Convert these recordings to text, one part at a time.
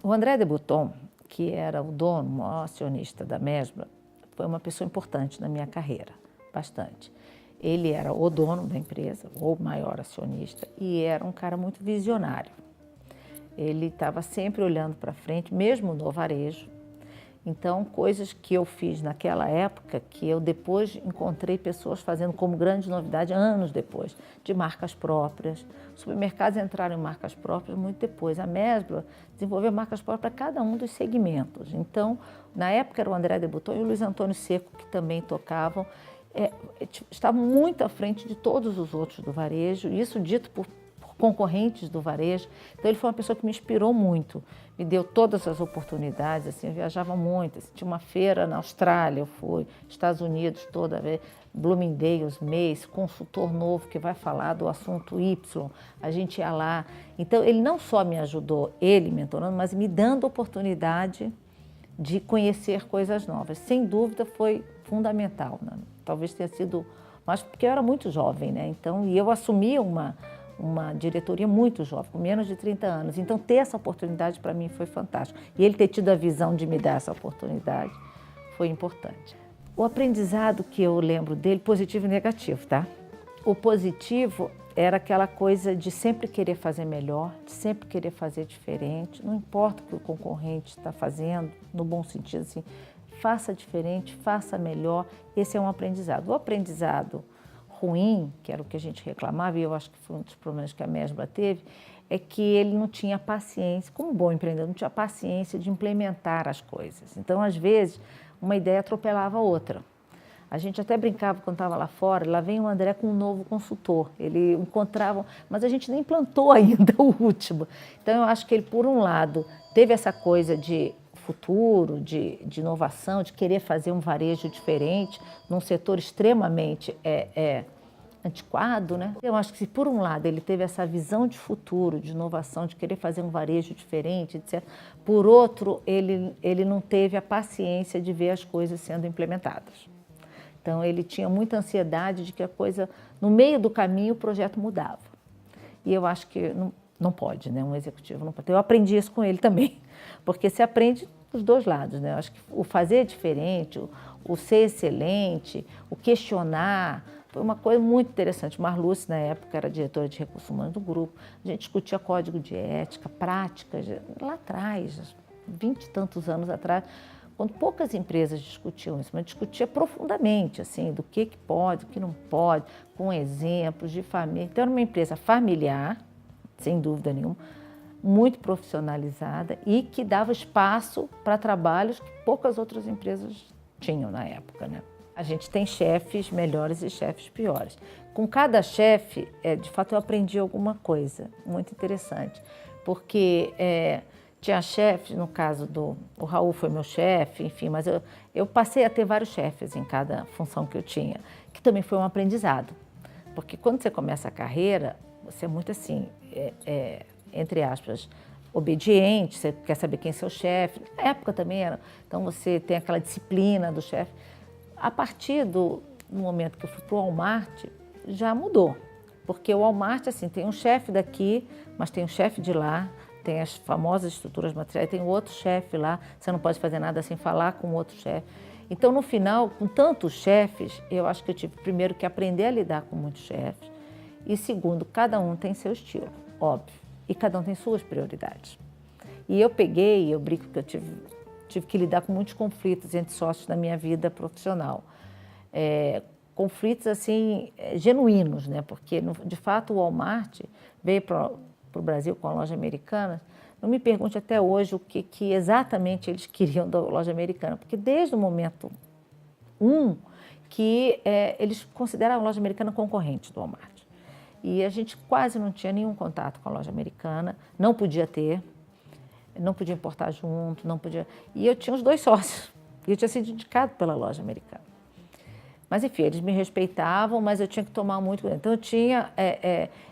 O André de Botton, que era o dono, o maior acionista da Mesbla, foi uma pessoa importante na minha carreira, bastante. Ele era o dono da empresa, o maior acionista, e era um cara muito visionário. Ele estava sempre olhando para frente, mesmo no varejo. Então, coisas que eu fiz naquela época, que eu depois encontrei pessoas fazendo como grande novidade, anos depois, de marcas próprias. Os supermercados entraram em marcas próprias muito depois. A Mesbla desenvolveu marcas próprias para cada um dos segmentos. Então, na época era o André de Botton e o Luiz Antônio Seco, que também tocavam. Estavam muito à frente de todos os outros do varejo, isso dito por concorrentes do varejo. Então ele foi uma pessoa que me inspirou muito, me deu todas as oportunidades, assim, eu viajava muito, assim, tinha uma feira na Austrália, eu fui, Estados Unidos toda vez, Bloomingdale's, Macy's, consultor novo que vai falar do assunto Y, a gente ia lá. Então ele não só me ajudou, ele mentorando, mas me dando oportunidade de conhecer coisas novas. Sem dúvida foi fundamental, né? Talvez tenha sido, mas porque eu era muito jovem, né? Então, e eu assumi uma diretoria muito jovem, com menos de 30 anos. Então, ter essa oportunidade para mim foi fantástico. E ele ter tido a visão de me dar essa oportunidade foi importante. O aprendizado que eu lembro dele, positivo e negativo, tá? O positivo era aquela coisa de sempre querer fazer melhor, de sempre querer fazer diferente, não importa o que o concorrente está fazendo, no bom sentido, assim, faça diferente, faça melhor, esse é um aprendizado. O aprendizado ruim, que era o que a gente reclamava, e eu acho que foi um dos problemas que a Mesbla teve, é que ele não tinha paciência, como bom empreendedor, não tinha paciência de implementar as coisas. Então, às vezes, uma ideia atropelava a outra. A gente até brincava quando estava lá fora, lá vem o André com um novo consultor, ele encontrava, mas a gente nem implantou ainda o último. Então, eu acho que ele, por um lado, teve essa coisa de futuro, de inovação, de querer fazer um varejo diferente, num setor extremamente antiquado, né? Eu acho que se por um lado ele teve essa visão de futuro, de inovação, de querer fazer um varejo diferente, etc., por outro, ele não teve a paciência de ver as coisas sendo implementadas. Então, ele tinha muita ansiedade de que a coisa, no meio do caminho, o projeto mudava. E eu acho que não pode, né? Um executivo não pode. Eu aprendi isso com ele também, porque se aprende dos dois lados, né? Eu acho que o fazer diferente, o ser excelente, o questionar, foi uma coisa muito interessante. Marluce, na época, era diretora de recursos humanos do grupo. A gente discutia código de ética, práticas, lá atrás, 20 e tantos anos atrás, quando poucas empresas discutiam isso, mas discutia profundamente, assim, do que pode, o que não pode, com exemplos de família. Então, era uma empresa familiar, sem dúvida nenhuma, muito profissionalizada e que dava espaço para trabalhos que poucas outras empresas tinham na época, né? A gente tem chefes melhores e chefes piores. Com cada chefe, de fato, eu aprendi alguma coisa muito interessante, porque tinha chefes, no caso o Raul foi meu chefe, enfim, mas eu passei a ter vários chefes em cada função que eu tinha, que também foi um aprendizado, porque quando você começa a carreira, você é muito assim, entre aspas, obediente, você quer saber quem é seu chefe, na época também era, então você tem aquela disciplina do chefe. A partir do momento que eu fui para o Walmart, já mudou, porque o Walmart, assim, tem um chefe daqui, mas tem um chefe de lá, tem as famosas estruturas materiais, tem outro chefe lá, você não pode fazer nada sem falar com outro chefe. Então, no final, com tantos chefes, eu acho que eu tive, primeiro, que aprender a lidar com muitos chefes, e segundo, cada um tem seu estilo, óbvio, e cada um tem suas prioridades. E eu brinco que eu tive que lidar com muitos conflitos entre sócios na minha vida profissional. Conflitos, assim, genuínos, né? Porque, de fato, o Walmart veio para o Brasil com a loja americana. Não me pergunte até hoje o que exatamente eles queriam da loja americana, porque desde o momento que eles consideravam a loja americana concorrente do Walmart. E a gente quase não tinha nenhum contato com a loja americana, não podia ter, não podia importar junto, não podia... E eu tinha os dois sócios, e eu tinha sido indicado pela loja americana. Mas, enfim, eles me respeitavam, mas eu tinha que tomar muito cuidado. Então, eu tinha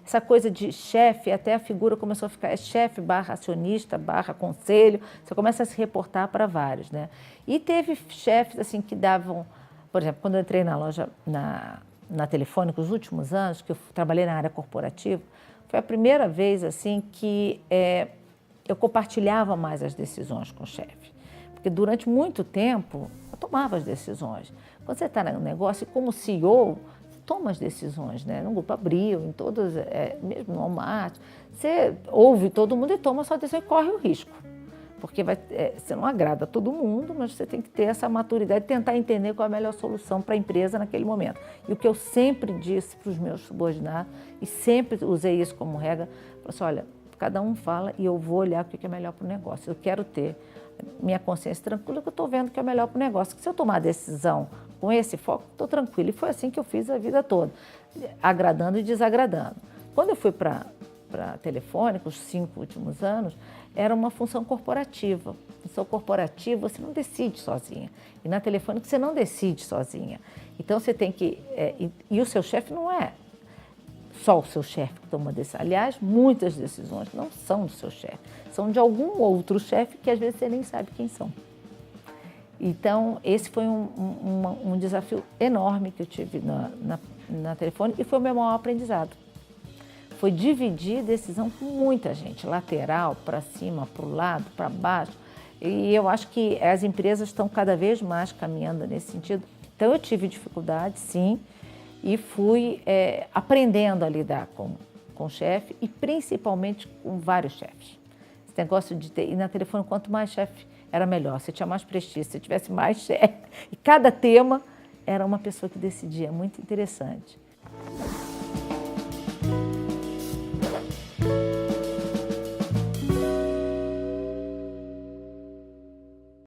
essa coisa de chefe, até a figura começou a ficar chefe barra acionista, barra conselho, você começa a se reportar para vários, né? E teve chefes, assim, que davam... Por exemplo, quando eu entrei na loja, na Telefônica, os últimos anos, que eu trabalhei na área corporativa, foi a primeira vez, assim, que eu compartilhava mais as decisões com o chefe. Porque durante muito tempo, eu tomava as decisões. Quando você está no negócio, como CEO, você toma as decisões, né? No Grupo Abril, em todas, mesmo no Walmart, você ouve todo mundo e toma a sua decisão e corre o risco. Porque você não agrada a todo mundo, mas você tem que ter essa maturidade de tentar entender qual é a melhor solução para a empresa naquele momento. E o que eu sempre disse para os meus subordinados, e sempre usei isso como regra, falei assim, olha, cada um fala e eu vou olhar o que é melhor para o negócio. Eu quero ter minha consciência tranquila que eu estou vendo o que é melhor para o negócio. Que se eu tomar a decisão com esse foco, estou tranquila. E foi assim que eu fiz a vida toda, agradando e desagradando. Quando eu fui para a Telefônica, os 5 últimos anos, era uma função corporativa. Função corporativa você não decide sozinha. E na Telefônica você não decide sozinha. Então você tem que... e o seu chefe não é só o seu chefe que toma decisão. Aliás, muitas decisões não são do seu chefe. São de algum outro chefe que às vezes você nem sabe quem são. Então, esse foi um desafio enorme que eu tive na Telefônica e foi o meu maior aprendizado. Foi dividir decisão com muita gente, lateral, para cima, para o lado, para baixo. E eu acho que as empresas estão cada vez mais caminhando nesse sentido. Então, eu tive dificuldade, sim, e fui aprendendo a lidar com o chefe e principalmente com vários chefes. Esse negócio de ter... E na Telefônica, quanto mais chefe, era melhor. Você tinha mais prestígio, se tivesse mais chefe. E cada tema era uma pessoa que decidia. Muito interessante.